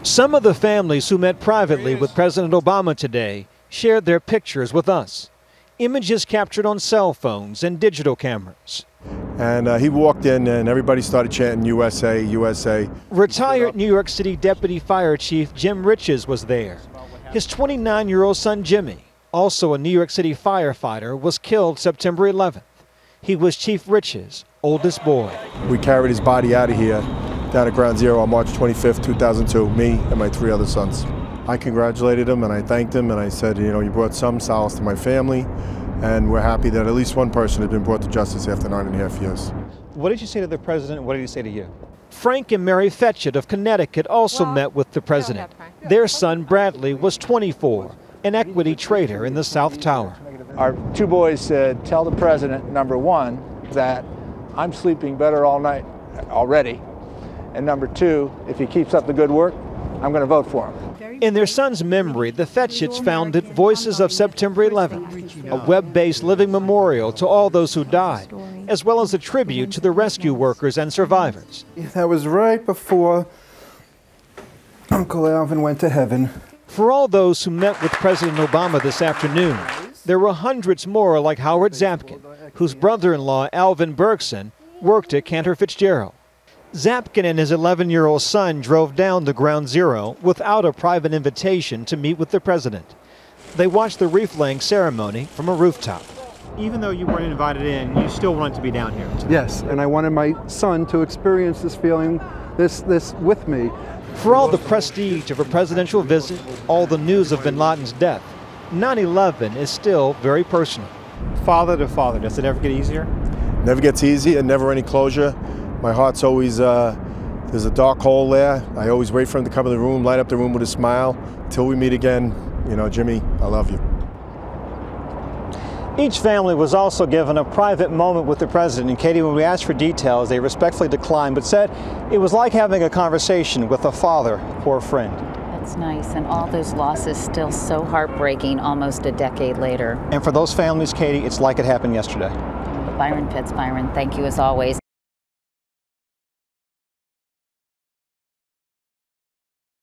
Some of the families who met privately with President Obama today shared their pictures with us. Images captured on cell phones and digital cameras. And he walked in and everybody started chanting USA, USA. Retired New York City Deputy Fire Chief Jim Riches was there. His 29-year-old son Jimmy, also a New York City firefighter, was killed September 11th. He was Chief Riches' oldest boy. We carried his body out of here down at Ground Zero on March 25th, 2002, me and my 3 other sons. I congratulated him and I thanked him and I said, you know, you brought some solace to my family and we're happy that at least one person had been brought to justice after 9.5 years. What did you say to the president and what did he say to you? Frank and Mary Fetchit of Connecticut also met with the president. Their son Bradley was 24, an equity trader in the South Tower. Our 2 boys said, tell the president, number 1, that I'm sleeping better all night already. And number 2, if he keeps up the good work, I'm going to vote for him. In their son's memory, the Fetchits founded Voices of September 11th, a web-based living memorial to all those who died, as well as a tribute to the rescue workers and survivors. That was right before Uncle Alvin went to heaven. For all those who met with President Obama this afternoon, there were hundreds more like Howard Zapkin, whose brother-in-law, Alvin Bergson, worked at Cantor Fitzgerald. Zapkin and his 11-year-old son drove down to Ground Zero without a private invitation to meet with the president. They watched the wreath-laying ceremony from a rooftop. Even though you weren't invited in, you still wanted to be down here. Yes, and I wanted my son to experience this feeling, this with me. For all the prestige of a presidential visit, all the news of bin Laden's death, 9/11 is still very personal. Father to father, does it ever get easier? Never gets easy and never any closure. My heart's always, there's a dark hole there. I always wait for him to come in the room, light up the room with a smile. Till we meet again, you know, Jimmy, I love you. Each family was also given a private moment with the president. And Katie, when we asked for details, they respectfully declined, but said it was like having a conversation with a father or a friend. That's nice, and all those losses still so heartbreaking almost a decade later. And for those families, Katie, it's like it happened yesterday. Byron Pitts, Byron, thank you as always.